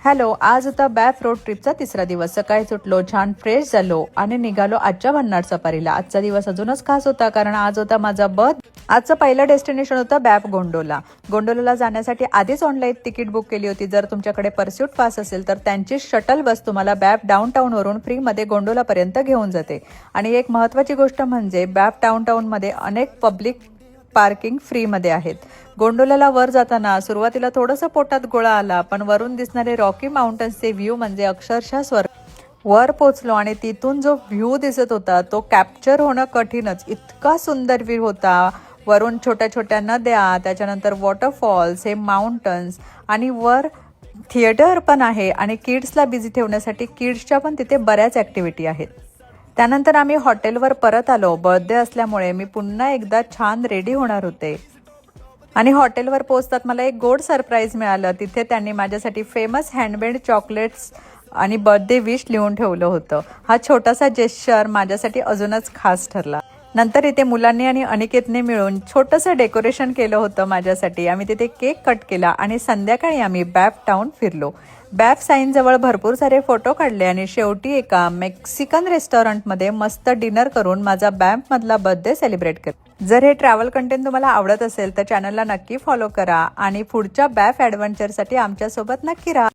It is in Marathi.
हॅलो, आज होता बॅफ रोड ट्रिपचा तिसरा दिवस। सकाळी उठलो, छान फ्रेश झालो आणि निघालो आजच्या भन्नाट सफारीला। आजचा दिवस अजूनच खास होता कारण आज होता माझा आजचं पहिलं डेस्टिनेशन होतं बॅफ गोंडोला। गोंडोलाला जाण्यासाठी आधीच ऑनलाईन तिकीट बुक केली होती। जर तुमच्याकडे परस्यूट पास असेल तर त्यांची शटल बस तुम्हाला बॅफ डाऊनटाउन वरून फ्री मध्ये गोंडोला पर्यंत घेऊन जाते। आणि एक महत्त्वाची गोष्ट म्हणजे बॅफ डाऊनटाउन मध्ये अनेक पब्लिक पार्किंग फ्री मध्ये आहेत। गोंडोलाला वर जाताना सुरुवातीला थोडंसं पोटात गोळा आला, पण वरून दिसणारे रॉकी माउंटन्सचे व्ह्यू म्हणजे अक्षरशः स्वर्ग। वर पोचलो आणि तिथून जो व्ह्यू दिसत होता तो कॅप्चर होणं कठीणच, इतका सुंदर व्ह्यू होता। वरून छोट्या छोट्या नद्या, त्याच्यानंतर वॉटरफॉल्स, हे माउंटन्स आणि वर थिएटर पण आहे आणि किड्सला बिझी ठेवण्यासाठी किड्सच्या पण तिथे बऱ्याच ॲक्टिव्हिटी आहेत। त्यानंतर आम्ही हॉटेलवर परत आलो। बर्थडे असल्यामुळे मी पुन्हा एकदा छान रेडी होणार होते आणि हॉटेलवर पोहोचतात मला एक गोड सरप्राईज मिळालं। तिथे त्यांनी माझ्यासाठी फेमस हँडमेड चॉकलेट्स आणि बर्थडे विश लिहून ठेवलं होतं। हा छोटासा जेस्चर माझ्यासाठी अजूनच खास ठरला। नंतर इथे मुलांनी आणि अनिकेतने मिळून छोटंसं डेकोरेशन केलं होतं माझ्यासाठी। आम्ही तिथे केक कट केला आणि संध्याकाळी आम्ही बॅफ टाउन फिरलो। बॅफ साईन जवळ भरपूर सारे फोटो काढले आणि शेवटी एका मेक्सिकन रेस्टॉरंटमध्ये मस्त डिनर करून माझा बॅफ मधला बर्थडे सेलिब्रेट केला। जर हे ट्रॅव्हल कंटेंट तुम्हाला आवडत असेल तर चॅनलला नक्की फॉलो करा आणि पुढच्या बॅफ ॲडव्हेंचरसाठी आमच्यासोबत नक्की राहा।